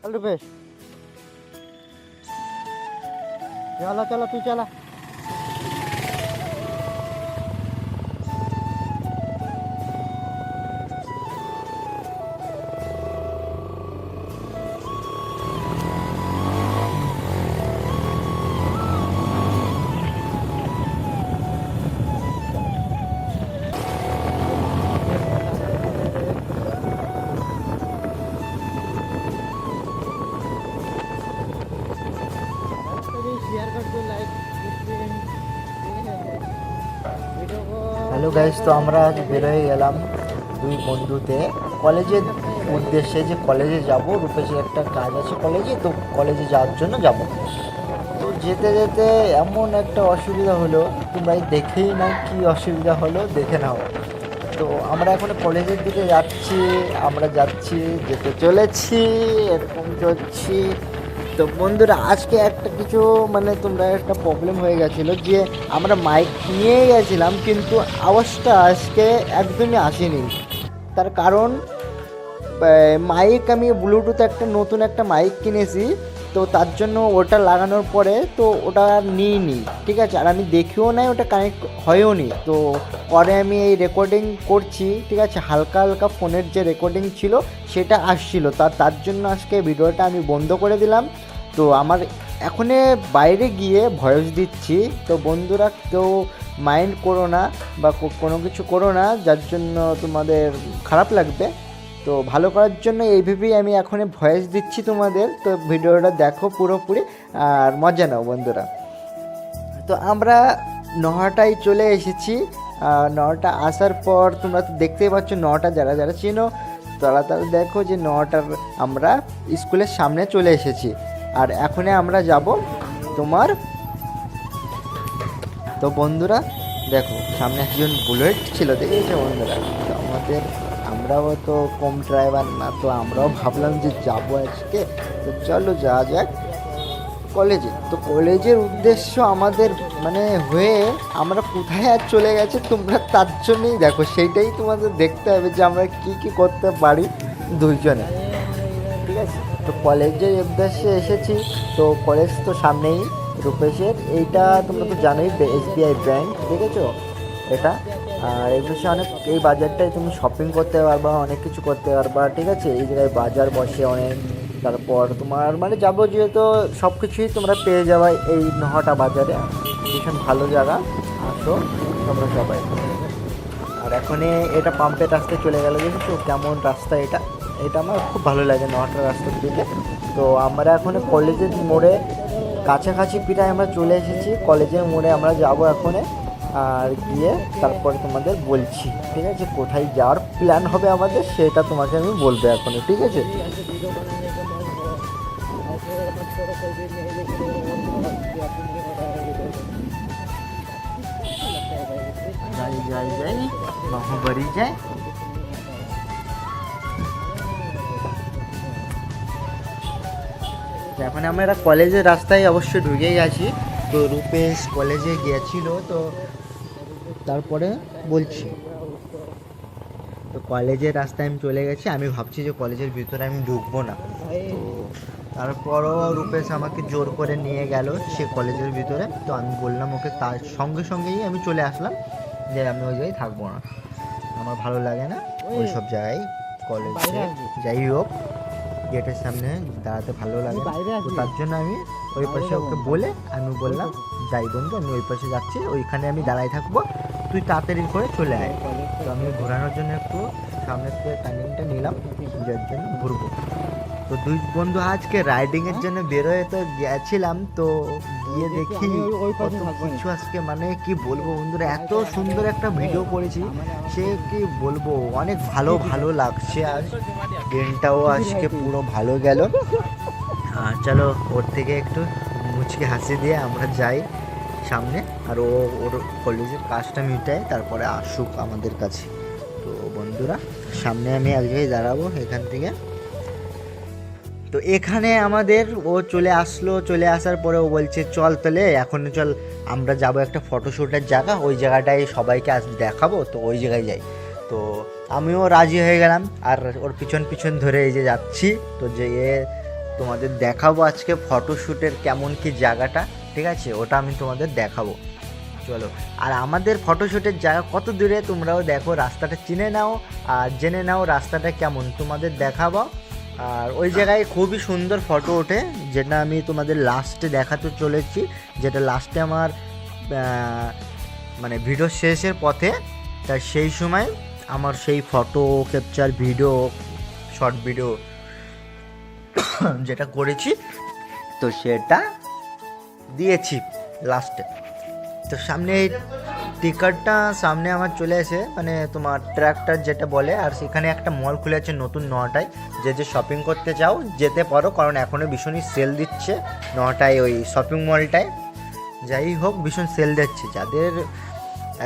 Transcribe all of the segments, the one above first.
चल रुपेश, चला चला तू चला। হ্যালো গাইস, তো আমরা আজ বেরোয় গেলাম দুই বন্ধুতে কলেজের উদ্দেশ্যে, যে কলেজে যাব। রূপেশের একটা কাজ আছে কলেজে, তো কলেজে যাওয়ার জন্য যাব। তো যেতে যেতে এমন একটা অসুবিধা হলো, তোমরা দেখেই না কি অসুবিধা হলো, দেখে নাও। তো আমরা এখন কলেজের দিকে যাচ্ছি, যেতে চলেছি, এরকম চলছি। তো বন্ধুরা, আজকে একটা কিছু তোমরা একটা প্রবলেম হয়ে গেছিলো যে আমরা মাইক নিয়ে গেছিলাম, কিন্তু আওয়াজটা আজকে একদমই আসেনি। তার কারণ মাইক আমি ব্লুটুথ নতুন একটা মাইক কিনেছি, তো তার জন্য ওটা লাগানোর পরে তো ওটা আর নিইনি, ঠিক আছে। আর আমি দেখিও নাই, ওটা কানেক্ট হয়েও নি। তো পরে আমি এই রেকর্ডিং করছি, ঠিক আছে। হালকা হালকা ফোনের যে রেকর্ডিং ছিল সেটা আসছিল, তার জন্য আজকে ভিডিওটা আমি বন্ধ করে দিলাম। তো আমার এখনে বাইরে গিয়ে ভয়েস দিচ্ছি, তো বন্ধুরা কেউ মাইন্ড করো না বা কোনো কিছু করো না, যার জন্য তোমাদের খারাপ লাগবে। তো ভালো করার জন্য এই ভেবেই আমি এখন ভয়েস দিচ্ছি তোমাদের। তো ভিডিওটা দেখো পুরোপুরি আর মজা নাও বন্ধুরা। তো আমরা নহাটায় চলে এসেছি। নটা আসার পর তোমরা তো দেখতেই পাচ্ছ, নটা যারা যারা চেনো তারা দেখো যে নটার আমরা স্কুলের সামনে চলে এসেছি। আর এখন আমরা যাব তোমার, তো বন্ধুরা দেখো সামনে একজন বুলেট ছিল, দেখেছো বন্ধুরা। তো আমরাও তো কম ড্রাইভার না, তো আমরাও ভাবলাম যে যাবো আজকে। তো চলো যাওয়া যাক কলেজে। তো কলেজের উদ্দেশ্য আমাদের হয়ে আমরা কোথায় আর চলে গেছে, তোমরা তার জন্যই দেখো, সেইটাই তোমাদের দেখতে হবে যে আমরা কি কি করতে পারি দুইজনে, ঠিক আছে। তো কলেজের উদ্দেশ্যে এসেছি। তো কলেজ তো সামনেই রূপেশের, এইটা তোমরা তো জানোই SBI ব্যাংক, দেখেছো এটা। আর এই বিষয়ে এই বাজারটায় তুমি শপিং করতে পারবা, অনেক কিছু করতে পারবা, ঠিক আছে। এই জায়গায় বাজার বসে অনেক, তারপর তোমার যাবতীয় তো সব কিছুই তোমরা পেয়ে যাবে এই নহটা বাজারে। ভীষণ ভালো জায়গা, আসো তোমরা সবাই। আর এখন এটা পাম্পের রাস্তায় চলে গেল, দেখেছো কেমন রাস্তা এটা। এটা আমার খুব ভালো লাগে নহটার রাস্তার দিকে। তো আমরা এখন কলেজের মোড়ে কাছাকাছি প্রায় আমরা চলে এসেছি। কলেজের মোড়ে আমরা যাব এখন, আর গিয়ে তারপরে তোমাদের বলছি, ঠিক আছে। কোথায় যাওয়ার প্ল্যান হবে আমাদের সেটা তোমাকে আমি বলবো এখন, ঠিক আছে। যাই যাই বাড়ি যাই। এখন আমরা কলেজের রাস্তায় অবশ্যই ঢুকে গেছি। তো রূপেশ কলেজে গিয়েছিল, তো তারপরে বলছি। তো কলেজের রাস্তায় আমি চলে গেছি। আমি ভাবছি যে কলেজের ভিতরে আমি ঢুকবো না, তো তারপরও রূপেশ আমাকে জোর করে নিয়ে গেল সে কলেজের ভিতরে। তো আমি বললাম ওকে, তার সঙ্গে সঙ্গেই আমি চলে আসলাম যে আমি ওই জায়গায় থাকবো না, আমার ভালো লাগে না ওই সব জায়গায় কলেজে। যাই হোক, গেটের সামনে দাঁড়াতে ভালো লাগে, তো তার জন্য আমি ওই পাশে ওকে বলে আমি বললাম, যাই বন্ধু আমি ওই পাশে যাচ্ছি, ওইখানে আমি দাঁড়াই থাকবো, তুই তাড়াতাড়ি করে চলে আয়। তো আমি ঘোরানোর জন্য একটু সামনের থেকে টার্নিংটা নিলাম, যার জন্য ঘুরবো। তো দুই বন্ধু আজকে রাইডিংয়ের জন্য বেরোয় তো গেছিলাম। তো গিয়ে দেখি কত কিছু আজকে কি বলবো বন্ধুরা, এত সুন্দর একটা ভিডিও করেছি, সে কি বলবো, অনেক ভালো ভালো লাগছে। আজ দিনটাও আজকে পুরো ভালো গেল। চলো ওর থেকে একটু মুচকে হাসি দিয়ে আমরা যাই সামনে, আর ওর কলেজের কাজটা মিটায়, তারপরে আসুক আমাদের কাছে। তো বন্ধুরা সামনে আমি এক জায়গায় দাঁড়াবো এখান থেকে। তো এখানে আমাদের ও চলে আসলো, চলে আসার পরে ও বলছে চল তাহলে এখন চল আমরা যাব একটা ফটোশ্যুটের জায়গা, ওই জায়গাটায় সবাইকে আজ দেখাবো, তো ওই জায়গায় যাই। তো আমিও রাজি হয়ে গেলাম, আর ওর পিছন পিছন ধরে এই যে যাচ্ছি। তো যে তোমাদের দেখাবো আজকে ফটোশ্যুটের কেমন কি জায়গাটা, ঠিক আছে, ওটা আমি তোমাদের দেখাবো। চলো, আর আমাদের ফটোশ্যুটের জায়গা কত দূরে তোমরাও দেখো, রাস্তাটা চিনে নাও আর জেনে নাও রাস্তাটা কেমন, তোমাদের দেখাবো। আর ওই জায়গায় খুবই সুন্দর ফটো ওঠে, যেটা আমি তোমাদের লাস্টে দেখাতে চলেছি, যেটা লাস্টে আমার মানে ভিডিও শেষের পথে, তাই সেই সময় আমার সেই photo capture video, short video যেটা করেছি, তো সেটা দিয়েছি লাস্টে। তো সামনে এই টিকারটা সামনে আমার চলে এসে, মানে তোমার ট্র্যাক্টর যেটা বলে, আর সেখানে একটা মল খুলে আছে নতুন নটায়, যে শপিং করতে চাও যেতে পারো, কারণ এখনও ভীষণই সেল দিচ্ছে নটায় ওই শপিং মলটায়। যাই হোক, ভীষণ সেল দিচ্ছে, যাদের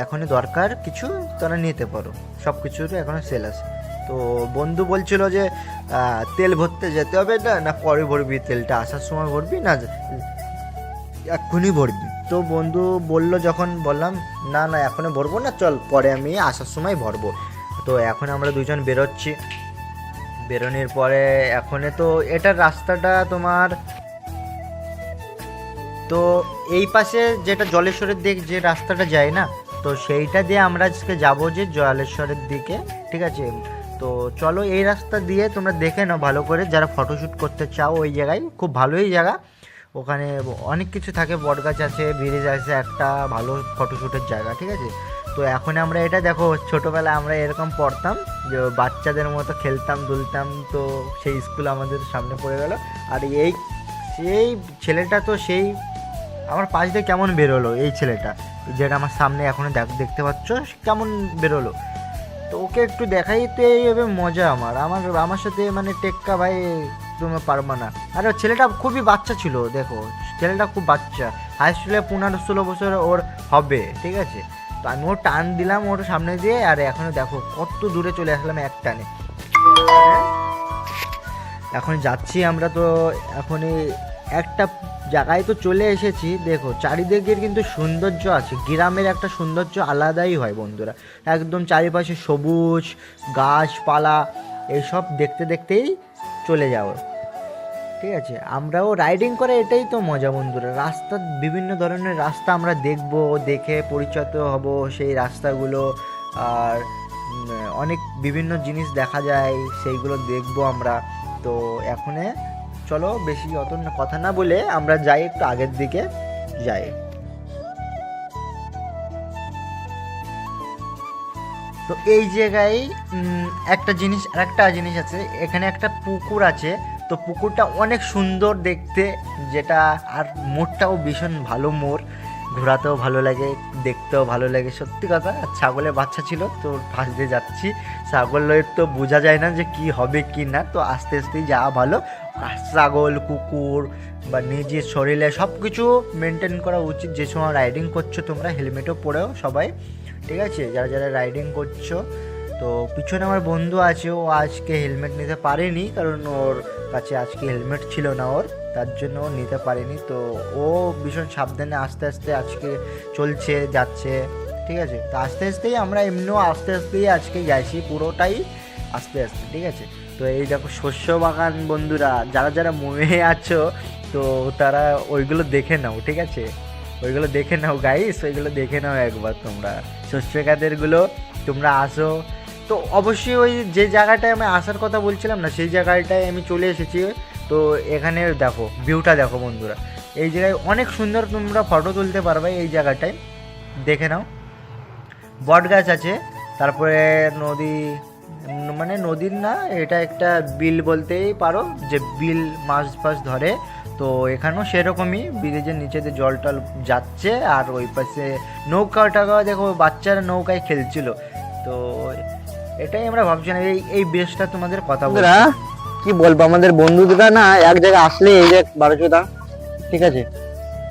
এখনই দরকার কিছু তারা নিতে পারো, সব কিছুর এখনও সেল আছে। তো বন্ধু বলছিল যে তেল ভরতে যেতে হবে না পরে ভরবি, তেলটা আসার সময় ভরবি না এক্ষুনি ভরবি। তো বন্ধু বলল, যখন বললাম না না এখনই ভরবো না, চল পরে আমি আসার সময় ভরবো। তো এখন আমরা দুজন বেরোচ্ছি, বেরোনোর পরে এখন তো এটার রাস্তাটা তোমার, তো এই পাশে যেটা জলেশ্বরের দিক যে রাস্তাটা যায় না, তো সেইটা দিয়ে আমরা আজকে যাবো যে জলেশ্বরের দিকে, ঠিক আছে। তো চলো এই রাস্তা দিয়ে তোমরা দেখে নাও ভালো করে, যারা ফটোশ্যুট করতে চাও ওই জায়গায় খুব ভালোই জায়গা, ওখানে অনেক কিছু থাকে, বটগাছ আছে, ব্রিজ আছে, একটা ভালো ফটোশ্যুটের জায়গা, ঠিক আছে। তো এখন আমরা এটা দেখো, ছোটোবেলায় আমরা এরকম পড়তাম যে বাচ্চাদের মতো খেলতাম দুলতাম, তো সেই স্কুল আমাদের সামনে পড়ে গেল। আর এই সেই ছেলেটা তো সেই আমার পাশ দিয়ে কেমন বেরোলো, এই ছেলেটা যেটা আমার সামনে এখনো দেখতে পাচ্ছ কেমন বেরোলো, তো ওকে একটু দেখাই তো এইভাবে মজা আমার সাথে মানে টেক্কা ভাই তুমি পারবা না। আরে ছেলেটা খুবই বাচ্চা ছিল, দেখো ছেলেটা খুব বাচ্চা, হাই স্কুলে 15-16 বছর ওর হবে, ঠিক আছে। তো আমি ওর টান দিলাম ওর সামনে দিয়ে, আর এখনো দেখো কত দূরে চলে আসলাম এক টানে। এখন যাচ্ছি আমরা, তো এখনই একটা জায়গায় তো চলে এসেছি, দেখো চারিদিকের কিন্তু সৌন্দর্য আছে, গ্রামের একটা সৌন্দর্য আলাদাই হয় বন্ধুরা, একদম চারিপাশে সবুজ গাছপালা, এইসব দেখতে দেখতেই চলে যাও, ঠিক আছে। আমরাও রাইডিং করে এটাই তো মজা বন্ধুরা, রাস্তা বিভিন্ন ধরনের রাস্তা আমরা দেখব, দেখে পরিচিত হব সেই রাস্তাগুলো, আর অনেক বিভিন্ন জিনিস দেখা যায় সেইগুলো দেখব আমরা। তো এখনে চলো বেশি অত কথা না বলে আমরা যাই, একটু আগের দিকে যাই। তো এই জায়গায় একটা জিনিস আছে, এখানে একটা পুকুর আছে, তো পুকুরটা অনেক সুন্দর দেখতে, যেটা আর মোড়টাও ভীষণ ভালো মোড়, ঘোরাতেও ভালো লাগে, দেখতেও ভালো লাগে, সত্যি কথা। ছাগলের বাচ্চা ছিল, তো পাশ দিয়ে যাচ্ছি, ছাগলের তো বোঝা যায় না যে কি হবে কি না, তো আস্তে আস্তেই যাওয়া ভালো। ছাগল কুকুর বা নিজের শরীরে সব কিছু মেনটেন করা উচিত, যে সময় রাইডিং করছো তোমরা হেলমেটও পরেও সবাই, ঠিক আছে, যারা যারা রাইডিং করছো। তো পিছনে আমার বন্ধু আছে, ও আজকে হেলমেট নিতে পারেনি, কারণ ওর কাছে আজকে হেলমেট ছিল না ওর, তার জন্য ও নিতে পারেনি। তো ও ভীষণ সাবধানে আস্তে আস্তে আজকে চলছে যাচ্ছে, ঠিক আছে। তো আস্তে আস্তেই আমরা এমনিও আস্তে আস্তেই আজকে যাইছি, পুরোটাই আস্তে আস্তে, ঠিক আছে। তো এই দেখো শস্য বাগান বন্ধুরা, যারা যারা মনে আছো তো তারা ওইগুলো দেখে নাও, ঠিক আছে, ওইগুলো দেখে নাও গাইস, ওইগুলো দেখে নাও একবার তোমরা, শস্য খাদেরগুলো তোমরা আসো। তো অবশ্যই ওই যে জায়গাটায় আমি আসার কথা বলছিলাম না, সেই জায়গাটায় আমি চলে এসেছি। তো এখানে দেখো ভিউটা দেখো বন্ধুরা, এই জায়গায় অনেক সুন্দর তোমরা ফটো তুলতে পারবে, এই জায়গাটায় দেখে নাও। বট গাছ আছে, তারপরে নদী, মানে নদীর না, এটা একটা বিল বলতেই পারো, যে বিল মাছ ফাছ ধরে। তো এখানেও সেরকমই ব্রিজের নিচে দিয়ে জল টল যাচ্ছে, আর ওই পাশে নৌকাটাও দেখো বাচ্চারা নৌকায় খেলছিল। তো এটাই আমরা ভাবছিলাম, এই ব্রিজটা তোমাদের কথা বলবো, কি বলবো, আমাদের বন্ধুরা না এক জায়গায় আসলে, এই যে 12 ঠিক আছে,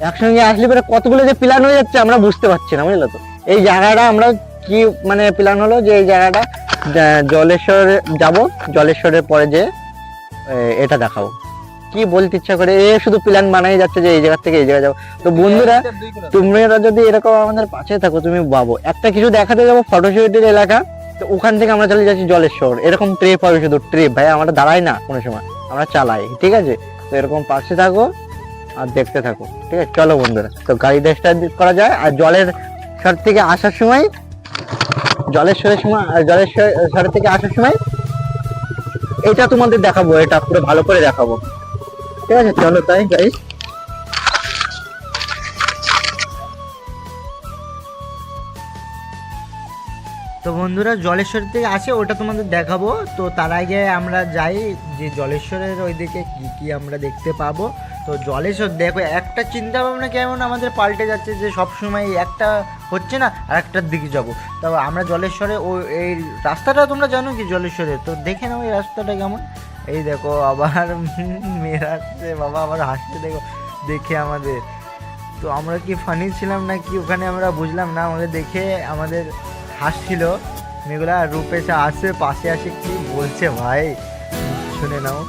একসঙ্গে আসলে পরে কতগুলো যে প্ল্যান হয়ে যাচ্ছে আমরা বুঝতে পারছি না, বুঝলো তো। এই জায়গাটা আমরা কি মানে প্ল্যান হলো যে এই জায়গাটা জলেশ্বর যাব, জলেশ্বরের পরে যে এটা দেখাবো, কি বলতে ইচ্ছা করে এ শুধু প্ল্যান বানাই যাচ্ছে যে এই জায়গা থেকে এই জায়গায় যাবো। তো বন্ধুরা তোমরা যদি এরকম আমাদের পাশে থাকো, তুমি ভাবো একটা কিছু দেখাতে যাবো ফটোশুটের এলাকা, তো ওখান থেকে আমরা চলে যাচ্ছি জলেশ্বর, এরকম ট্রিপ হবে, শুধু ট্রিপ ভাই, আমরা দাঁড়াই না কোনো সময়, আমরা চালাই, ঠিক আছে। তো এরকম পাশে থাকো আর দেখতে থাকো, ঠিক আছে? চলো বন্ধুরা, তো গাড়িটা স্টার্ট করা যায়। আর জলের সর থেকে আসার সময় জলের সর থেকে আসার সময় এটা তোমাদের দেখাবো, এটা পুরো ভালো করে দেখাবো, ঠিক আছে? চলো তাই গাইস। তো বন্ধুরা জলেশ্বর থেকে আসে ওটা তোমাদের দেখাবো। তো তার আগে আমরা যাই যে জলেশ্বরের ওইদিকে কি কি আমরা দেখতে পাবো। তো জলেশ্বর দেখো একটা চিন্তা ভাবনা কেমন আমাদের পাল্টে যাচ্ছে, যে সব সময় একটা হচ্ছে না আর একটার দিকে যাবো। তো আমরা জলেশ্বরে ও এই রাস্তাটা তোমরা জানো কি জলেশ্বরে, তো দেখে নাও এই রাস্তাটা কেমন। এই দেখো আবার মেয়েরা আসছে বাবা, আবার হাসতে দেখো দেখে আমাদের। তো আমরা কি ফানি ছিলাম না কি ওখানে আমরা বুঝলাম না, আমাদের দেখে আমাদের হাসছিল মেয়েগুলা। রূপেশা আসে পাশে আসে কি বলছে ভাই শুনে নাও।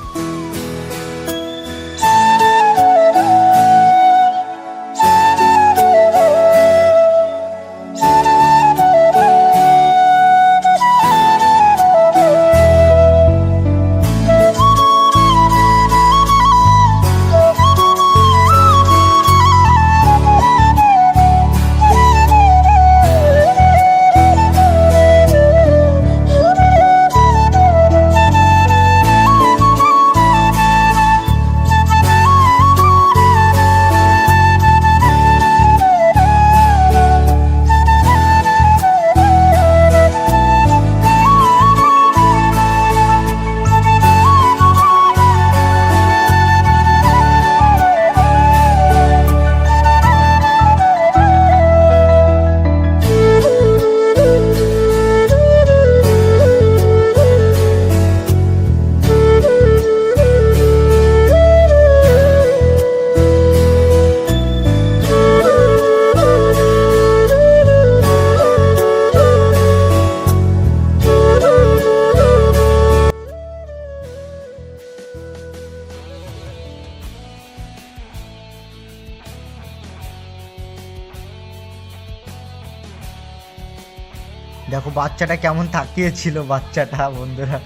দেখো বাচ্চাটা কেমন তাকিয়েছিল বাচ্চাটা বন্ধুরা।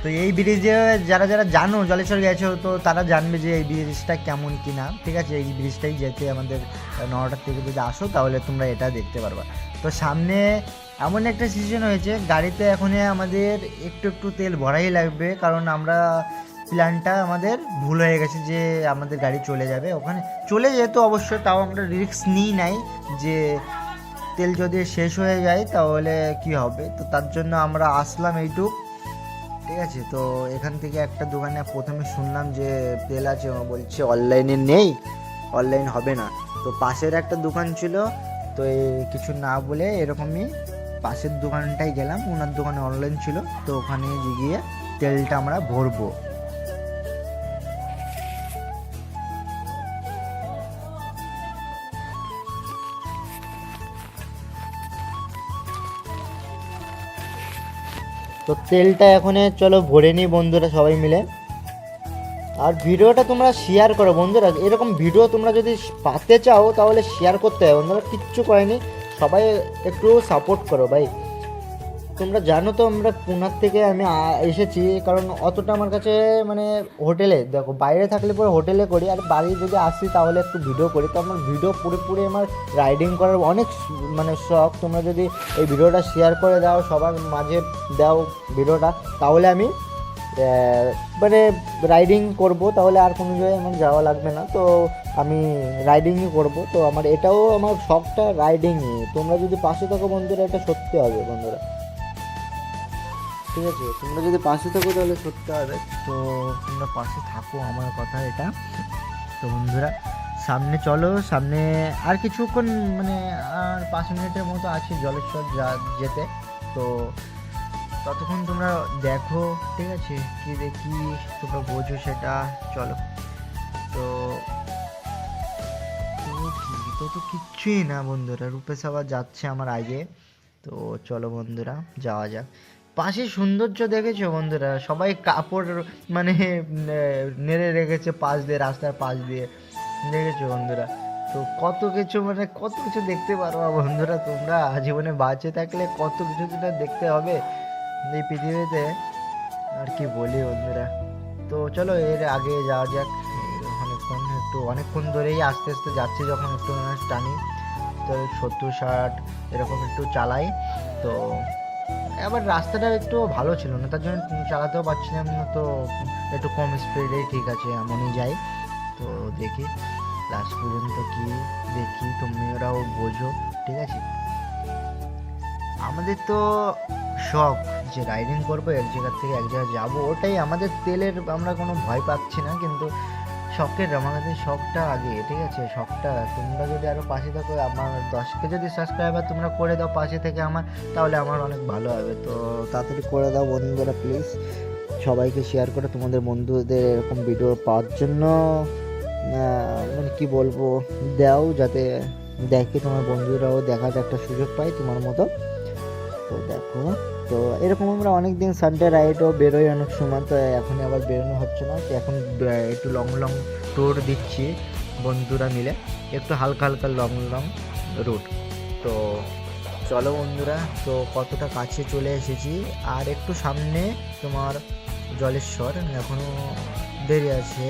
তো এই ব্রিজে যারা যারা জানো জলেশ্বর গেছো তো তারা জানবে যে এই ব্রিজটা কেমন কি না, ঠিক আছে? এই ব্রিজটাই যেতে আমাদের 9টার থেকে যদি আসো তাহলে তোমরা এটা দেখতে পারবা। তো সামনে এমন একটা সিজন হয়েছে গাড়িতে এখন আমাদের একটু একটু তেল ভরাই লাগবে, কারণ আমরা প্ল্যানটা আমাদের ভুল হয়ে গেছে যে আমাদের গাড়ি চলে যাবে ওখানে। চলে যেত অবশ্যই, তাও আমরা রিস্ক নিই নাই যে তেল যদি শেষ হয়ে যায় তাহলে কি হবে। তো তার জন্য আমরা আসলাম এইটুক, ঠিক আছে? তো এখান থেকে একটা দোকানে প্রথমে শুনলাম যে তেল আছে, ও বলছে অনলাইনে নেই, অনলাইন হবে না। তো পাশের একটা দোকান ছিল, তো কিছু না বলে এরকমই পাশের দোকানটাই গেলাম, ওনার দোকানে অনলাইন ছিল। তো ওখানে গিয়ে তেলটা আমরা ভরবো। তো তেলটা এখন চলো ভরে নিই বন্ধুরা সবাই মিলে। আর ভিডিওটা তোমরা শেয়ার করো বন্ধুরা, এরকম ভিডিও তোমরা যদি পাতে চাও তাহলে শেয়ার করতে হবে বন্ধুরা, কিচ্ছু করেনি, সবাই একটু সাপোর্ট করো ভাই। তোমরা জানো তো আমরা পুনার থেকে আমি এসেছি, কারণ অতটা আমার কাছে মানে হোটেলে দেখো বাইরে থাকলে পরে হোটেলে করি, আর বাড়ি যদি আসি তাহলে একটু ভিডিও করি। তো আমার ভিডিও পুরোপুরি আমার রাইডিং করার অনেক মানে শখ। তোমরা যদি এই ভিডিওটা শেয়ার করে দাও, সবার মাঝে দাও ভিডিওটা, তাহলে আমি মানে রাইডিং করব, তাহলে আর কোনো জায়গায় আমার যাওয়া লাগবে না। তো আমি রাইডিংই করব। তো আমার এটাও আমার শখটা রাইডিংই। তোমরা যদি পাশে থাকো বন্ধুরা, এটা সত্যি হবে বন্ধুরা, ঠিক আছে? তোমরা যদি পাশে থাকো তাহলে সত্যি হবে। তো তোমরা পাশে থাকো, আমার কথা এটা। তো বন্ধুরা সামনে চলো, সামনে আর কিছুক্ষণ মানে আর 5 মিনিটের মতো আছে জলেশ্বর যেতে। তো ততক্ষণ তোমরা দেখো, ঠিক আছে? কি দেখি তোমরা বোঝো সেটা, চলো। তো তো কিচ্ছুই না বন্ধুরা, রূপেশ আবার যাচ্ছে আমার আগে। তো চলো বন্ধুরা যাওয়া যাক। পাশে সৌন্দর্য দেখেছো বন্ধুরা, সবাই কাপড় মানে নেড়ে রেখেছে পাশ দিয়ে, রাস্তার পাশ দিয়ে, দেখেছো বন্ধুরা? তো কত কিছু মানে কত কিছু দেখতে পারো বন্ধুরা তোমরা, জীবনে বাঁচে থাকলে কত কিছু যেটা দেখতে হবে এই পৃথিবীতে, আর কি বলি বন্ধুরা। তো চলো এর আগে যাওয়া যাক, একটু অনেকক্ষণ ধরেই আস্তে আস্তে যাচ্ছি, যখন একটু টানি তো 70-60 এরকম একটু চালাই। তো আবার রাস্তাটা একটু ভালো ছিল না, তার জন্য চালাতেও পারছিলাম না, তো একটু কম স্পিডেই ঠিক আছে এমনই যাই। তো দেখি লাস্ট পর্যন্ত কি দেখি, তোমরাও বোঝো, ঠিক আছে। আমাদের তো শখ যে রাইডিং করবো, এক জায়গা থেকে এক জায়গায় যাবো, ওটাই আমাদের তেলের আমরা কোনো ভয় পাচ্ছি না, কিন্তু শখের আমাদের শখটা আগে, ঠিক আছে। শখটা তোমরা যদি আরও পাশে থাকো, আমার 10কে যদি সাবস্ক্রাইবার তোমরা করে দাও পাশে থেকে আমার, তাহলে আমার অনেক ভালো হবে। তো তাড়াতাড়ি করে দাও বন্ধুরা প্লিজ, সবাইকে শেয়ার করে তোমাদের বন্ধুদের এরকম ভিডিও পাওয়ার জন্য মানে কি বলবো, দাও, যাতে দেখে তোমার বন্ধুরাও দেখার একটা সুযোগ পায় তোমার মতো। তো দেখো, তো এরকম আমরা অনেক দিন সানডে রাইডও বেরোই অনেক সময়, তো এখন আবার বেরোনো হচ্ছে না, তো এখন একটু লং লং ট্যুর দিচ্ছি বন্ধুরা মিলে, একটু হালকা হালকা লং লং রুট। তো চলো বন্ধুরা, তো কতটা কাছে চলে এসেছি, আর একটু সামনে তোমার জলেশ্বর, এখনও দেরি আছে।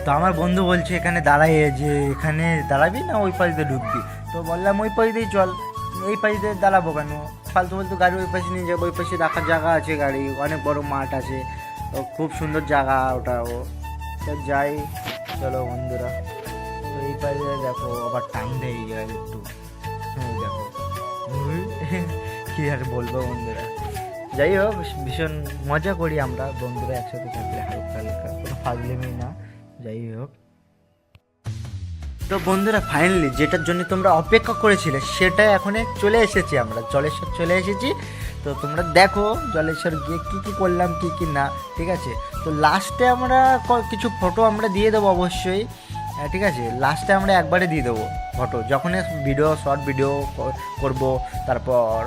তো আমার বন্ধু বলছে এখানে দাঁড়াই, যে এখানে দাঁড়াবি না ওই পাশ দিয়ে ঢুকবি, তো বললাম ওই পাশ দিয়েই চল, এই পাশ দিয়ে দাঁড়াবো কেন, ফালতু ফালতু গাড়ি ওই পাশে নিয়ে যাবো, ওই পাশে রাখার জায়গা আছে, গাড়ি অনেক বড় মাঠ আছে, তো খুব সুন্দর জায়গা ওটাও। তো যাই, চলো বন্ধুরা। তো এই পাশে দেখো আবার টাইম দেয় এই জায়গায় একটু, দেখো কী আর বলবো বন্ধুরা। যাই হোক, ভীষণ মজা করি আমরা বন্ধুরা একসাথে থাকলে, হালকা হালকা, কোনো ফাজলেমি না। যাই হোক, তো বন্ধুরা ফাইনালি যেটার জন্য তোমরা অপেক্ষা করেছিলে সেটা এখন চলে এসেছি, আমরা জলেশ্বর চলে এসেছি। তো তোমরা দেখো জলেশ্বর গিয়ে কী কী করলাম কী কী না, ঠিক আছে। তো লাস্টে আমরা কিছু ফটো আমরা দিয়ে দেবো অবশ্যই, ঠিক আছে। লাস্টে আমরা একবারে দিয়ে দেবো ফটো, যখন ভিডিও শর্ট ভিডিও করব, তারপর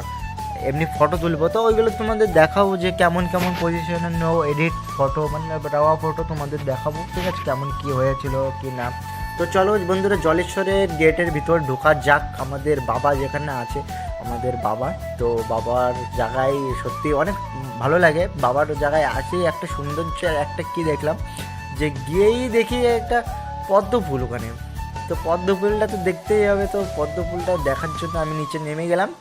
এমনি ফটো তুলবো, তো ওইগুলো তোমাদের দেখাবো যে কেমন কেমন পজিশনে নো এডিট ফটো, মানে রাওয়া ফটো তোমাদের দেখাবো, ঠিক আছে, কেমন কি হয়েছিল কি না। তো চলো বন্ধুরা, জলেশ্বরের গেটের ভিতর ঢোকা যাক। আমাদের বাবা যেখানে আছে, আমাদের বাবা, তো বাবার জায়গায় সত্যি অনেক ভালো লাগে, বাবার জায়গায় আছে একটা সৌন্দর্য, একটা কি দেখলাম যে গিয়েই দেখি একটা পদ্ম ফুল ওখানে, তো পদ্ম ফুলটা তো দেখতেই হবে, তো পদ্ম ফুলটা দেখার জন্য আমি নিচে নেমে গেলাম।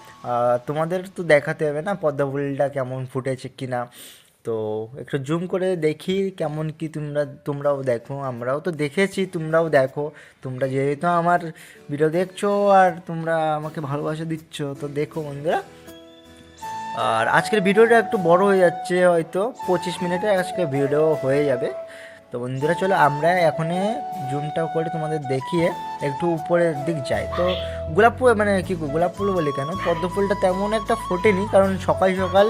তোমাদের তো দেখাতে হবে না পদ্ম ফুলটা কেমন ফুটেছে কি না, তো একটু জুম করে দেখি কেমন কি, তোমরাও দেখো, আমরাও তো দেখেছি, তোমরাও দেখো। তোমরা যেহেতু আমার ভিডিও দেখছো আর তোমরা আমাকে ভালোবাসা দিচ্ছ, তো দেখো বন্ধুরা। আর আজকের ভিডিওটা একটু বড় হয়ে যাচ্ছে, হয়তো 25 মিনিটে আজকের ভিডিও হয়ে যাবে। তো বন্ধুরা চলো আমরা এখনই জুমটা করে তোমাদের দেখিয়ে একটু উপরের দিক যাই। তো গোলাপ ফুল, মানে কি গোলাপ ফুল বলি কেন, পদ্ম ফুলটা তেমন একটা ফোটেনি, কারণ সকাল সকাল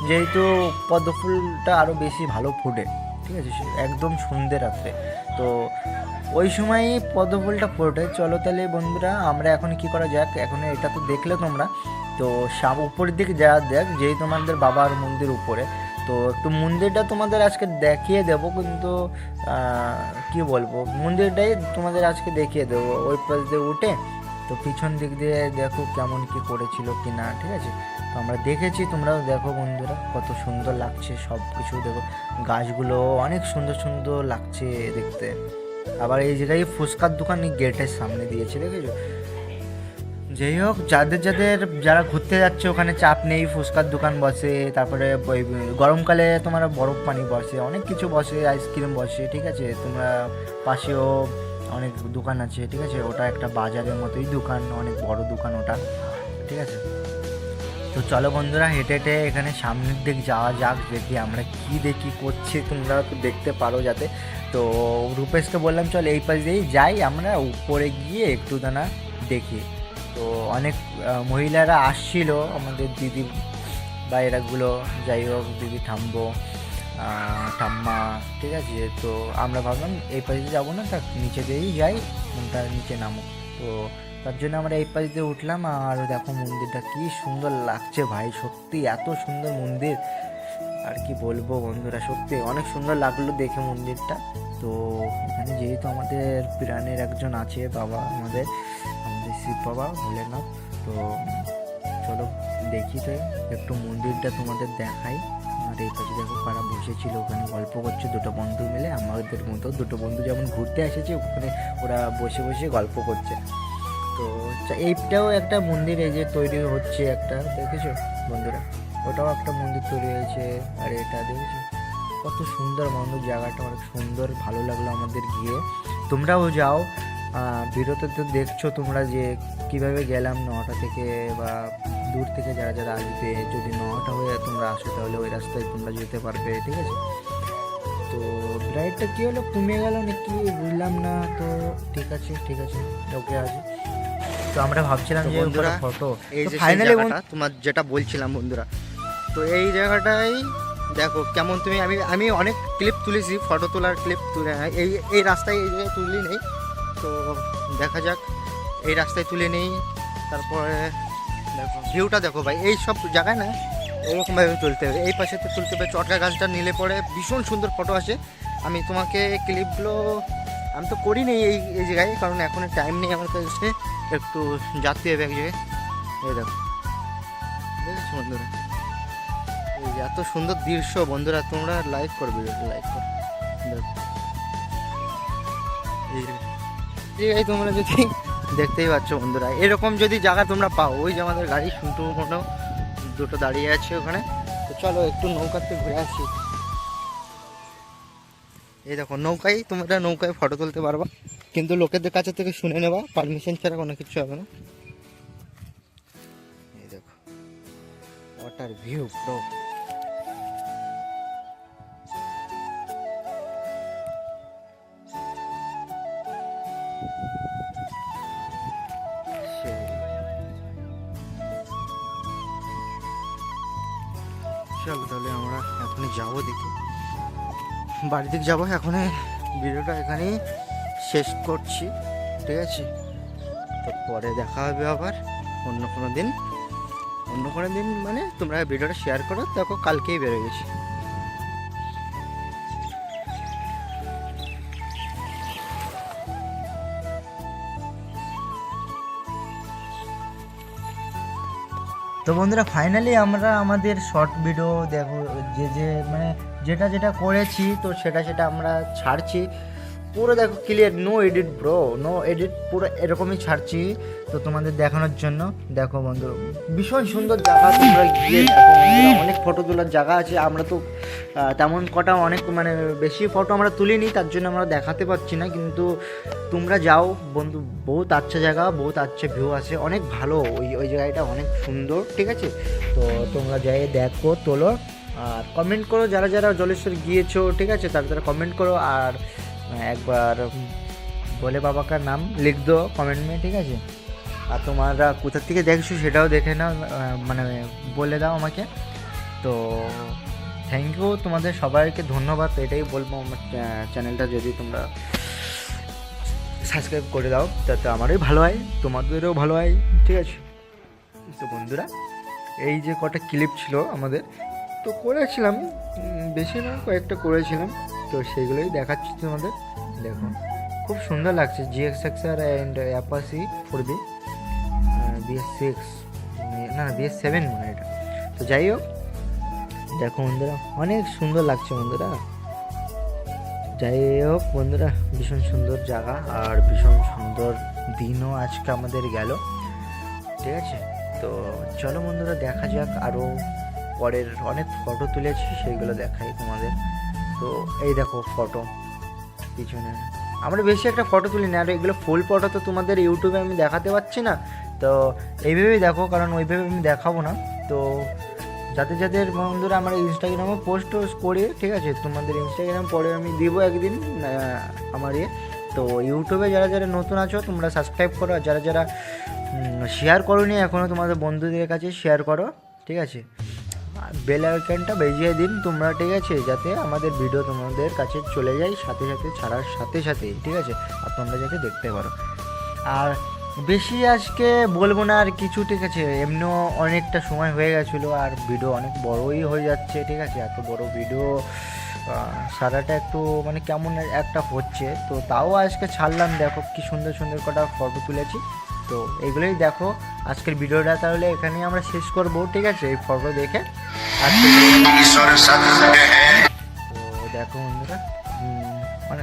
যেহেতু পদ্ম ফুলটা আরও বেশি ভালো ফোটে, ঠিক আছে, একদম সন্ধ্যে রাত্রে, তো ওই সময়ই পদ্ম ফুলটা ফোটে। চলো তাহলে বন্ধুরা আমরা এখন কি করা যাক, এখন এটা তো দেখলে তোমরা, তো উপরের দিকে যা দেখ, যেই তোমাদের বাবার মন্দির উপরে, তো একটু মন্দিরটা তোমাদের আজকে দেখিয়ে দেবো, কিন্তু কি বলবো, মন্দিরটাই তোমাদের আজকে দেখিয়ে দেবো ওই পাশ দিয়ে উঠে। তো পিছন দিক দিয়ে দেখো কেমন কি করেছিল কি না, ঠিক আছে। তো আমরা দেখেছি, তোমরাও দেখো বন্ধুরা কত সুন্দর লাগছে সব কিছু, দেখো গাছগুলো অনেক সুন্দর সুন্দর লাগছে দেখতে। আবার এই জায়গায় ফুচকার দোকান গেটের সামনে দিয়েছে, দেখেছো। যাই হোক, যারা ঘুরতে যাচ্ছে ওখানে চাপ নেই, ফুচকার দোকান বসে, তারপরে গরমকালে তোমার বরফ পানি বসে, অনেক কিছু বসে, আইসক্রিম বসে, ঠিক আছে। তোমরা পাশেও অনেক দোকান আছে, ঠিক আছে, ওটা একটা বাজারের মতোই দোকান, অনেক বড় দোকান ওটা, ঠিক আছে। তো চলো বন্ধুরা, হেঁটে হেঁটে এখানে সামনের দিক যাওয়া যাক, দেখি আমরা কি দেখি করছি, তোমরা তো দেখতে পারো যাতে। তো রূপেশকে বললাম চল এই পাশ দিয়েই যাই, আমরা উপরে গিয়ে একটু দানা দেখি। তো অনেক মহিলারা আসছিল, আমাদের দিদি বাইরাগুলো, যাই হোক দিদি ঠাম্মা, ঠিক আছে। তো আমরা ভাবলাম এই পাশ দিয়ে যাবো না, তার নিচে দিয়েই যাই, তার নিচে নামো। তো তার জন্য আমরা এই পাশ দিয়ে উঠলাম। আর দেখো মন্দিরটা কি সুন্দর লাগছে ভাই, সত্যি এত সুন্দর মন্দির আর কি বলবো বন্ধুরা, সত্যি অনেক সুন্দর লাগলো দেখে মন্দিরটা। তো এখানে যেহেতু আমাদের প্রাণের একজন আছে বাবা, আমাদের শিব বাবা ভোলেনাথ, তো চলো দেখি তো একটু মন্দিরটা তোমাদের দেখাই। আর এই পাশে দেখো কারা বসেছিল, ওখানে গল্প করছে দুটো বন্ধু মিলে, আমাদের মতো দুটো বন্ধু যেমন ঘুরতে এসেছে, ওখানে ওরা বসে বসে গল্প করছে। তো এইটাও একটা মন্দির, এই যে তৈরি হচ্ছে একটা, দেখেছো বন্ধুরা, ওটাও একটা মন্দির তৈরি হয়েছে। আর এটা দেখেছো কত সুন্দর মন্দির, জায়গাটা অনেক সুন্দর, ভালো লাগলো আমাদের গিয়ে। তোমরাও যাও, ভিডিওতে তো দেখছো তোমরা যে কিভাবে গেলাম 9টা থেকে, বা দূর থেকে যারা যারা আসবে, যদি 9টা হয়ে তোমরা আসো তাহলে ওই রাস্তায় তোমরা যেতে পারবে, ঠিক আছে। তো রাইডটা কী হলো, কমে গেল নাকি বুঝলাম না। তো ঠিক আছে ওকে আছে। তো আমরা ভাবছিলাম যে বন্ধুরা, ফটো এই যে ফাইনালি তোমার যেটা বলছিলাম বন্ধুরা, তো এই জায়গাটাই দেখো কেমন, তুমি আমি অনেক ক্লিপ তুলেছি, ফটো তোলার ক্লিপ তুলে, এই রাস্তায় এই জায়গায় তুলি নেই। তো দেখা যাক, এই রাস্তায় তুলে নেই, তারপরে দেখো ভিউটা দেখো ভাই, এই সব জায়গায় না এরকমভাবে তুলতে হবে, এই পাশে তো তুলতে হবে, চটকা গাছটা নিলে পরে ভীষণ সুন্দর ফটো আসে। আমি তোমাকে ক্লিপগুলো আমি তো করি নেই এই জায়গায়, কারণ এখন টাইম নেই আমার কাছে, একটু যাতে হবে এক জায়গায়। এই দেখো দেখেছো বন্ধুরা, এই যে এত সুন্দর দৃশ্য বন্ধুরা, তোমরা লাইক করবে, লাইক কর। দেখো এই জায়গায় তোমরা যদি দেখতেই পাচ্ছ বন্ধুরা, এরকম যদি জায়গা তোমরা পাও, ওই যে আমাদের গাড়ি শুনটু কোনো দুটো দাঁড়িয়ে আছে ওখানে। তো চলো একটু নৌকাতে ঘুরে আসি। এই দেখো নৌকায়, তোমরা নৌকায় ফটো তুলতে পারবা, কিন্তু লোকেদের কাছে থেকে শুনে নেবা, পারমিশন ছাড়া কোনো কিছু হবে না। এই দেখো ওয়াটার ভিউ ব্রো। চলো তাহলে আমরা এখনই যাবো, দেখি বাড়ির দিকে যাবো। এখন ভিডিওটা এখানেই শেষ করছি, ঠিক আছে। তো পরে দেখা হবে আবার অন্য কোনো দিন মানে তোমরা ভিডিওটা শেয়ার করো। দেখো কালকেই বেরোয় গেছি। তো বন্ধুরা ফাইনালি আমরা আমাদের শর্ট ভিডিও দেখো, যে মানে যেটা করেছি, তো সেটা আমরা ছাড়ছি পুরো, দেখো clear, no edit bro, no edit, পুরো এরকমই ছাড়ছি তো তোমাদের দেখানোর জন্য। দেখো বন্ধু ভীষণ সুন্দর জায়গা, তোমরা গিয়ে দেখো বন্ধুরা, অনেক ফটো তোলার জায়গা আছে। আমরা তো তেমন কটা অনেক মানে বেশি ফটো আমরা তুলিনি, তার জন্য আমরা দেখাতে পারছি না, কিন্তু তোমরা যাও বন্ধু, বহুত আচ্ছা জায়গা, বহুত আচ্ছা ভিউ আছে, অনেক ভালো ওই জায়গাটা, অনেক সুন্দর, ঠিক আছে। তো তোমরা যাই দেখো, তোলো, আর কমেন্ট করো, যারা যারা জলেশ্বর গিয়েছো, ঠিক আছে, তারা কমেন্ট করো, আর একবার বলে বাবা কার নাম লিখ দো কমেন্ট মে, ঠিক আছে। আর তোমরা কোথা থেকে দেখছো সেটাও দেখে নাও, মানে বলে দাও আমাকে। তো থ্যাংক ইউ তোমাদের সবাইকে, ধন্যবাদ, এটাই বলবো। আমার চ্যানেলটা যদি তোমরা সাবস্ক্রাইব করে দাও, তাতে আমারই ভালো হয়, তোমাদেরও ভালো হয়, ঠিক আছে। তো বন্ধুরা এই যে কটা ক্লিপ ছিল আমাদের, তো করেছিলাম বেশি না, কয়েকটা করেছিলাম, তো সেইগুলোই দেখাচ্ছি তোমাদের। দেখো খুব সুন্দর লাগছে, GX-R and Apache 4B, BS6 না BS7 মনে এটা। তো যাই হোক দেখো বন্ধুরা, অনেক সুন্দর লাগছে বন্ধুরা। যাই হোক বন্ধুরা, ভীষণ সুন্দর জায়গা আর ভীষণ সুন্দর দিনও আজকে আমাদের গেল, ঠিক আছে। তো চলো বন্ধুরা দেখা যাক, আরও পরের অনেক ফটো তুলেছি সেইগুলো দেখাই তোমাদের। তো এই দেখো ফটো পিছনে, আমরা বেশি একটা ফটো তুলি না, আর এগুলো ফুল ফটো তো তোমাদের ইউটিউবে আমি দেখাতে পারছি না, তো এইভাবেই দেখো, কারণ ওইভাবে আমি দেখাবো না, তো যাদের বন্ধুরা আমরা ইনস্টাগ্রামে পোস্ট করি, ঠিক আছে, তোমাদের ইনস্টাগ্রাম পরে আমি দিব একদিন আমার তো ইউটিউবে যারা নতুন আছো তোমরা সাবস্ক্রাইব করো, আর যারা শেয়ার করোনি এখনও তোমাদের বন্ধুদের কাছে শেয়ার করো, ঠিক আছে, বেল আইকনটা বেজিয়ে দিন তোমরা, ঠিক আছে, যাতে আমাদের ভিডিও তোমাদের কাছে চলে যায় সাথে ছাড়ার সাথে, ঠিক আছে, আর তোমরা যাতে দেখতে পারো। আর বেশি আজকে বলবো না আর কিছু, ঠিক আছে, এমনিও অনেকটা সময় হয়ে গেছিলো আর ভিডিও অনেক বড়ই হয়ে যাচ্ছে, ঠিক আছে, এত বড় ভিডিও সারাটা একটু মানে কেমন একটা হচ্ছে, তো তাও আজকে ছাড়লাম। দেখো কি সুন্দর কটা ফটো তুলেছি, তো এগুলোই দেখো আজকের ভিডিওটা তাহলে এখানেই আমরা শেষ করবো, ঠিক আছে, এই ফটো দেখে। তো দেখো বন্ধুরা মানে